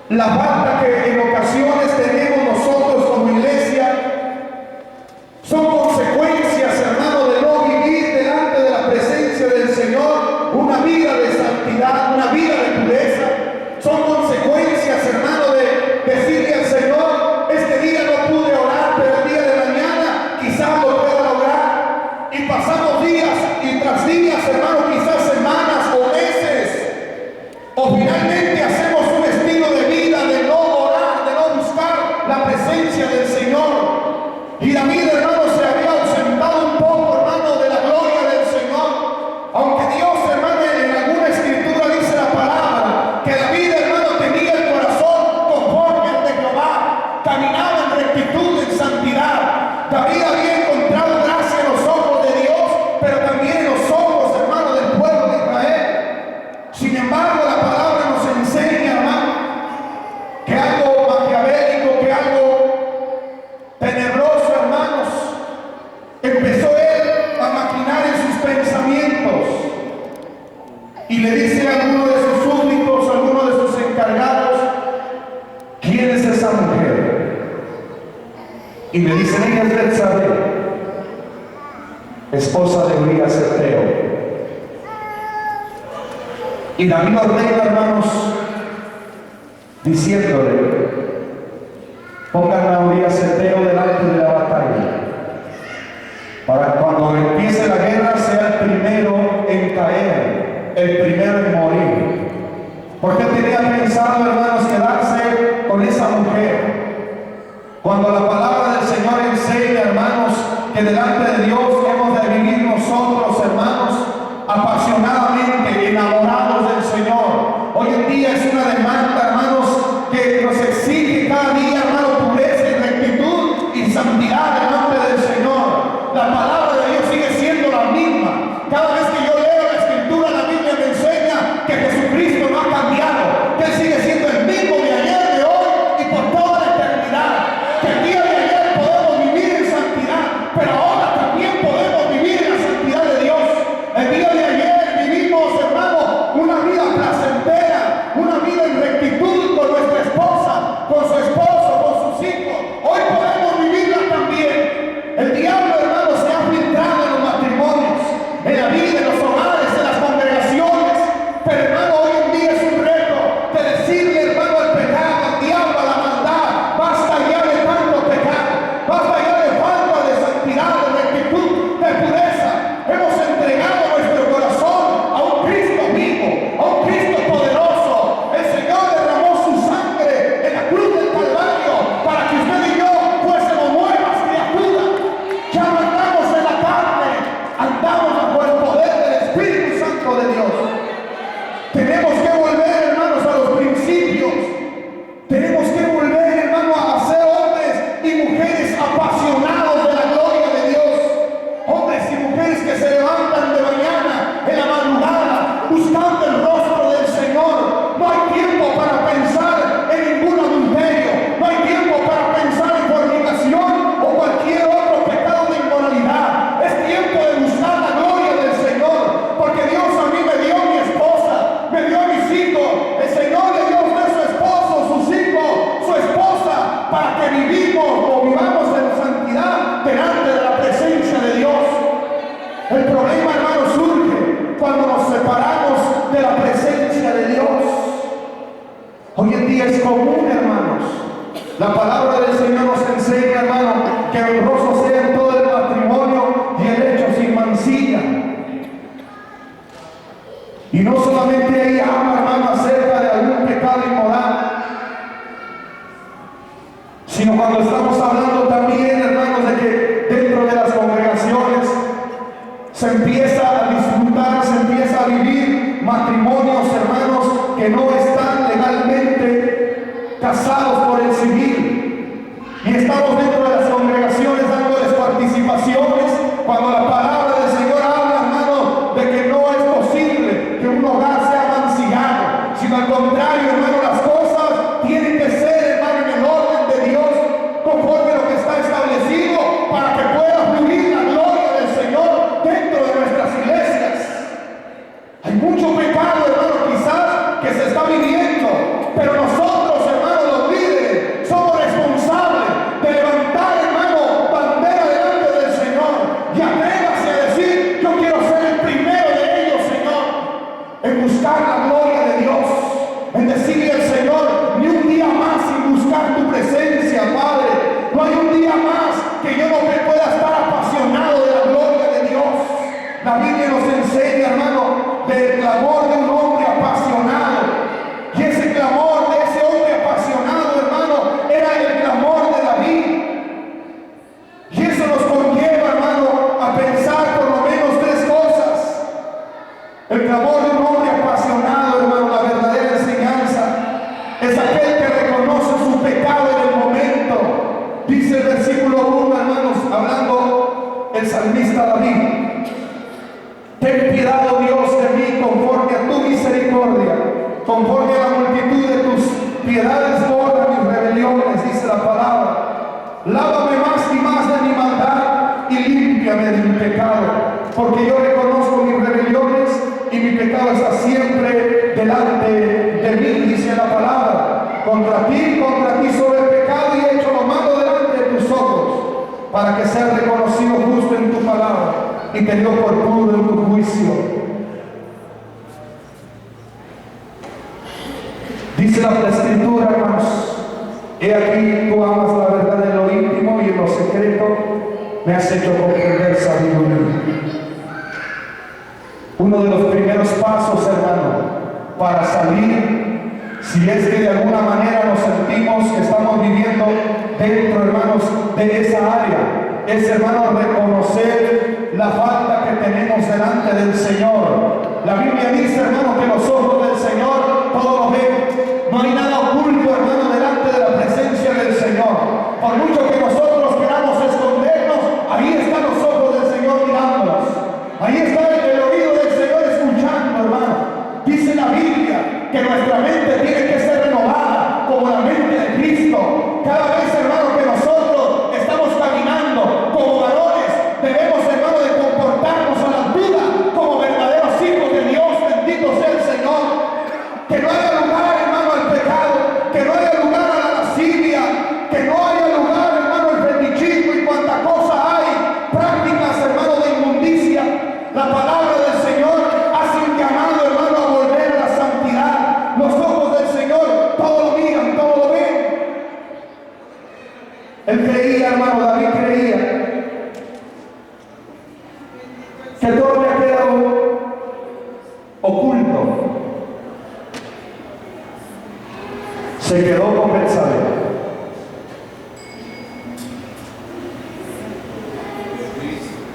La falta que en ocasiones tenemos nosotros como iglesia son consecuencias, hermano, de no vivir delante de la presencia del Señor una vida de santidad, una vida de pureza. Son consecuencias, hermano, de decirle al Señor: este día no pude orar, pero el día de mañana quizás lo pueda lograr. Y pasamos días y tras días, hermano, quizás semanas o meses, o finalmente hacemos un estilo de vida de no orar, de no buscar la presencia del Señor. Y la vida, hermano, se había ausentado un poco, hermano, de la gloria del Señor. Aunque Dios, hermano, en alguna escritura dice la palabra que David, hermano, tenía el corazón conforme al de Jehová, caminaba en rectitud, en santidad. David había encontrado gracia en los ojos de Dios, pero también en los ojos, hermano, del pueblo de Israel. Sin embargo, la palabra nos enseña, hermano, que algo maquiavélico, que algo tenebroso, hermanos, empezó él a maquinar en sus pensamientos. Y le dice a alguno de sus súbditos, a alguno de sus encargados: ¿quién es esa mujer? Y le dicen: ella es Betsabé, esposa de Urías Eteo. Y David ordena, hermanos, diciéndole: pongan a Urías Eteo delante de la batalla, para que cuando empiece la guerra sea el primero en caer, el primero en morir. Porque tenía pensado, hermanos, quedarse con esa mujer, cuando la palabra del Señor enseña, hermanos, que delante de Dios hemos de vivir nosotros, hermanos, apasionadamente, enamorados del Señor. Hoy en día es una demanda, hermanos, que nos exige cada día, hermano, pureza y rectitud y santidad delante del Señor. La palabra de Dios sigue siendo la misma. Cada vez que yo leo la escritura, la Biblia me enseña que Jesucristo no ha cambiado, que Él sigue siendo el mismo de ayer, de hoy y por toda la eternidad. Que el día de ayer podemos vivir en santidad, pero ahora también podemos vivir en la santidad de Dios. El día de ayer vivimos, hermano, una vida placentera, una vida en rectitud con nuestra esposa, con su esposo, con sus hijos. Hoy podemos vivirla también. El diablo, hermano, se ha filtrado en los matrimonios, en la vida, en los hogares, en las congregaciones. Pero, hermano, hoy en día es un reto de decirle, hermano, al pecado, al diablo, a la maldad: basta ya de tanto pecado, basta ya de falta de santidad, de rectitud, de pureza. Hemos entregado nuestro corazón a un Cristo vivo, a un Cristo poderoso. El Señor derramó su sangre en la cruz del Calvario para que usted y yo fuésemos nuevas criaturas. Ya no andamos en la carne, andamos bajo el poder del Espíritu Santo de Dios. Tenemos que volver, hermanos, a los principios. Tenemos que volver, hermano, a ser hombres y mujeres apasionados de la gloria de Dios. Hombres y mujeres que se levantan de mañana, en la madrugada, buscando el rostro del Señor. No hay tiempo para pensar en ningún adulterio. No hay tiempo para pensar en fornicación o cualquier otro pecado de inmoralidad. Es tiempo de buscar la gloria del Señor. Porque Dios a mí me dio mi esposa, me dio mis hijos. El Señor le dio a usted su esposo, sus hijos, su esposa, para que vivimos o vivamos en santidad delante de la presencia de Dios. El problema, hermano, surge cuando nos separamos de la presencia de Dios. Hoy en día es común, hermanos. La palabra del Señor nos enseña, hermano, que honroso sea en todo el matrimonio y el hecho sin mancilla. Y no solamente ahí habla, hermano, acerca de algún pecado inmoral, sino cuando estamos hablando también, hermanos, de que dentro de las congregaciones se empieza a disfrutar, se empieza a vivir matrimonios, hermanos, que no están legalmente casados por el civil. Y estamos dentro de las congregaciones dándoles participaciones, cuando la palabra del Señor habla, hermano, de que no es posible que un hogar sea mancillado, sino al contrario, hermano, las cosas tienen que ser, hermano, en el orden de Dios, conforme a lo que está establecido, para que pueda fluir la gloria del Señor dentro de nuestras iglesias. Hay mucho pecado, hermano, quizás que se está viviendo, pero nosotros, hermano, salmista David: ten piedad, oh Dios, de mí, conforme a tu misericordia, conforme a la multitud de tus piedades, borra mis rebeliones, dice la palabra. Lávame más y más de mi maldad y límpiame de mi pecado, porque yo reconozco mis rebeliones y mi pecado está siempre delante de mí, dice la palabra. Contra ti sobre el pecado y he hecho lo malo delante de tus ojos, para que sea reconocido justo en tu palabra y tenido por puro en tu juicio. Dice la Escritura, hermanos: he aquí, tú amas la verdad en lo íntimo y en lo secreto me has hecho comprender sabiduría. Uno de los primeros pasos, hermano, para salir, si es que de alguna manera nos sentimos que estamos viviendo dentro, hermanos, de esa área, es, hermano, reconocer la falta que tenemos delante del Señor. La Biblia dice, hermano, que los ojos del Señor todo lo ven. No hay nada oculto, hermano, delante de la presencia del Señor. Por mucho que nosotros queramos escondernos, ahí están los ojos del Señor mirándonos. Ahí está el oído del Señor escuchando, hermano. Dice la Biblia que nuestra mente tiene que ser renovada como la mente de Cristo. Cada vez, hermano, que nosotros estamos caminando como varones, debemos, hermano, de comportarnos a la altura como verdaderos hijos de Dios. Bendito sea el Señor. Que no haya lugar, hermano, al pecado, que no haya lugar a la lascivia, que no haya lugar, hermano, al fetichismo y cuanta cosa hay, prácticas, hermano, de inmundicia. La palabra del Señor hace un llamado, hermano, a volver a la santidad. Los ojos del Señor todo lo miran, todo lo ven. Él creía, hermano, David creía que todo había quedado oculto. Se quedó con Betsabé.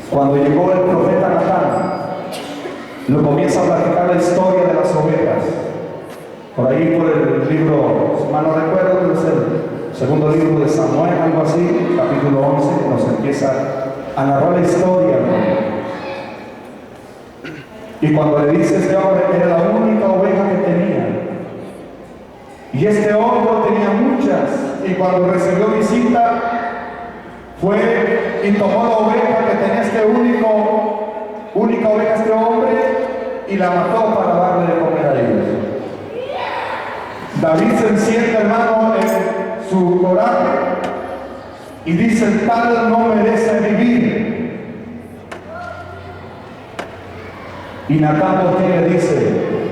Cuando llegó el profeta Natán, lo comienza a platicar la historia de las ovejas. Por ahí, por el libro, si mal no recuerdo, que es el segundo libro de Samuel, algo así, capítulo 11, nos empieza a narrar la historia, ¿no? Y cuando le dice este hombre, era la única oveja que tenía. Y este otro tenía muchas, y cuando recibió visita, fue y tomó la oveja que tenía este única oveja este hombre, y la mató para darle de comer a ellos. David se enciende, hermano, en su coraje, y dice: el tal no merece vivir. Y Natán le dice: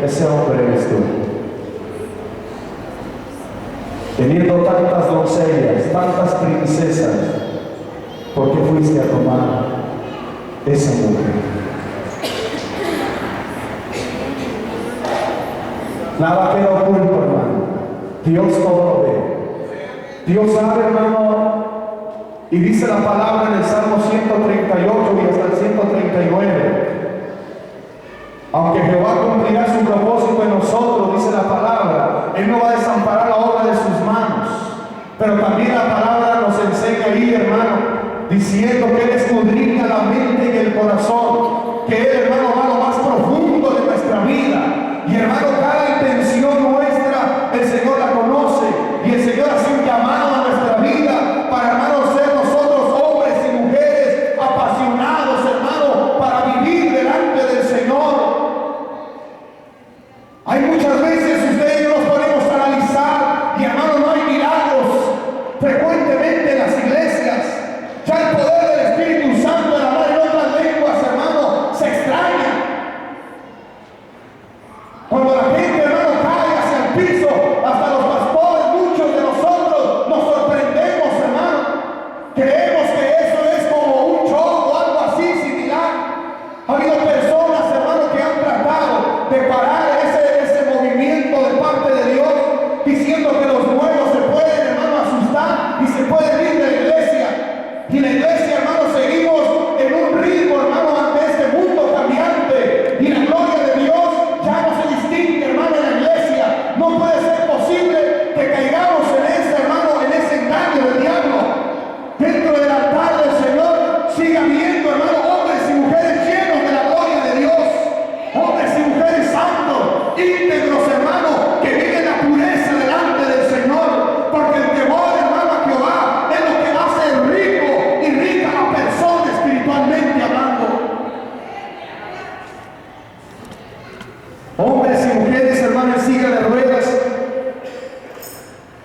ese hombre eres tú. Teniendo tantas doncellas, tantas princesas, ¿por qué fuiste a tomar esa mujer? Nada queda oculto, hermano. Dios todo lo ve. Dios sabe, hermano, y dice la palabra en el Salmo 138 y hasta el 139. Aunque Jehová cumplirá su propósito en nosotros, dice la palabra, Él no va a desamparar la obra de sus manos. Pero también la palabra nos enseña ahí, hermano, diciendo que Él escudriña la mente y el corazón, que Él, hermano, va a lo más profundo de nuestra vida. Y, hermano, cada intención nuestra, el Señor la conoce, y el Señor hace un llamado a nuestra vida para, hermano, ser nosotros hombres y mujeres apasionados, hermano, para vivir delante del Señor. Hay muchas veces usted y yo nos ponemos a analizar y, hermano, no hay milagros frecuentemente en las iglesias. Ya el poder del Espíritu Santo en hablar en otras lenguas, hermano, se extraña. Cuando la gente, hermano, cae hacia el piso, hasta los pastores, muchos de nosotros nos sorprendemos, hermano. Creemos que eso es como un show o algo así similar. Ha habido personas, hermano, que han tratado de parar ese movimiento de parte de Dios, diciendo que los nuevos se pueden, hermano, asustar y se pueden ir de la iglesia. Y la iglesia, hermano, seguimos en un ritmo, hermano, ante este mundo cambiante. Y la gloria de Dios ya no se distingue, hermano, en la iglesia. No puede ser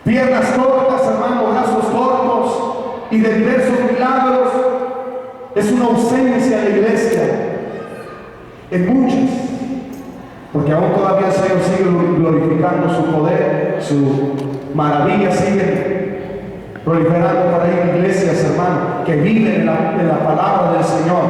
piernas cortas, hermano, brazos cortos y de diversos milagros. Es una ausencia en la iglesia, en muchas, porque aún todavía el Señor sigue glorificando su poder, su maravilla sigue proliferando por ahí en iglesias, hermano, que viven en la palabra del Señor,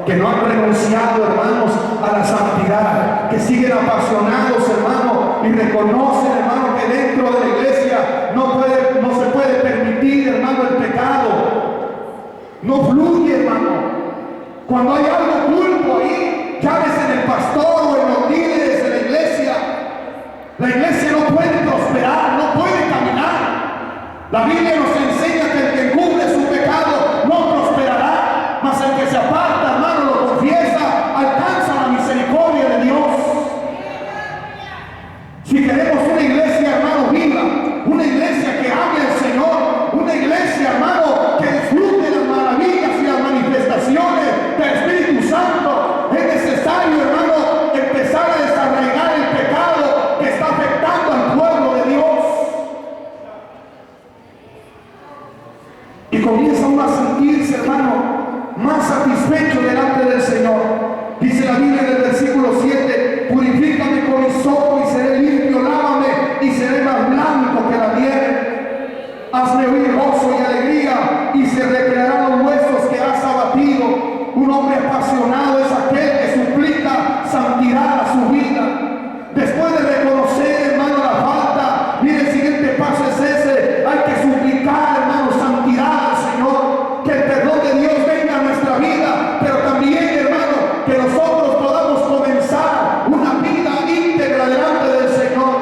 que no han renunciado, hermanos, a la santidad, que siguen apasionados, hermano, y reconocen, hermano, que dentro de la iglesia no se puede permitir, hermano, el pecado. No fluye, hermano. Cuando hay algo oculto ahí, llámese en el pastor o en los líderes de la iglesia no puede prosperar, no puede caminar. La Biblia nos enseña que el que encubre su pecado no prosperará, mas el que se aparta, hermano, lo confiesa, alcanza la misericordia de Dios. Si queremos una iglesia, hermano, viva, una iglesia que ame al Señor, una iglesia, hermano, que disfrute las maravillas y las manifestaciones del Espíritu Santo, es necesario, hermano, empezar a desarraigar el pecado que está afectando al pueblo de Dios. Y comienza uno a sentirse, hermano, más satisfecho delante del Señor. Dice la Biblia en el versículo 7: purifícame con hisopo y seré limpio, lávame y seré más blanco que la nieve. Hazme oír gozo y alegría y se recrearán los huesos que has abatido. Un hombre apasionado es aquel que suplica santidad a su vida. Después de reconocer, hermano, la falta, mire, el siguiente paso es ese: hay que suplicar, hermano, santidad al Señor, que el perdón de Dios venga a nuestra vida, pero también, hermano, que nosotros podamos comenzar una vida íntegra delante del Señor.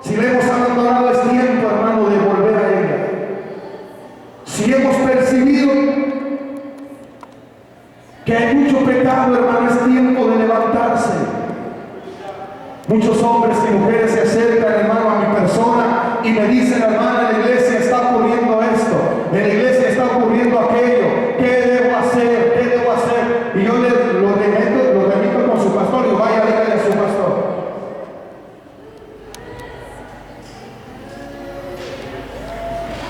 Si le hemos abandonado, es tiempo, hermano, de volver a ella. Si hemos percibido que hay mucho pecado, hermano, es tiempo de levantarse. Muchos hombres y mujeres se acercan, hermano, a mi persona y me dicen: hermano, en la iglesia está ocurriendo esto, en la iglesia está ocurriendo aquello, ¿qué debo hacer? ¿Qué debo hacer? Y yo lo remito con su pastor y vaya a dígale a su pastor.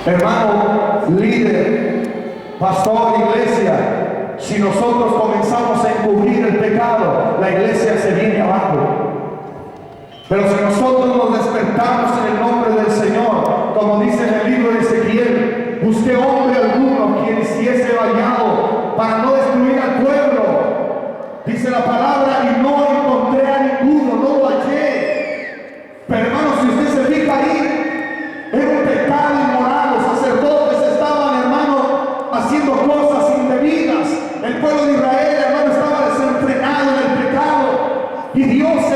Hermano, líder, pastor, iglesia, si nosotros comenzamos a encubrir el pecado, la iglesia se viene abajo. Pero si nosotros nos despertamos en el nombre del Señor, como dice en el libro de Ezequiel: busqué hombre alguno quien hiciese vallado para no destruir al pueblo. Dice la palabra: y no encontré a ninguno, no lo hallé. Pero hermano, si usted se fija ahí, era un pecado inmoral. Los sacerdotes estaban, hermano, haciendo cosas indebidas. El pueblo de Israel, hermano, estaba desenfrenado en el pecado. Y Dios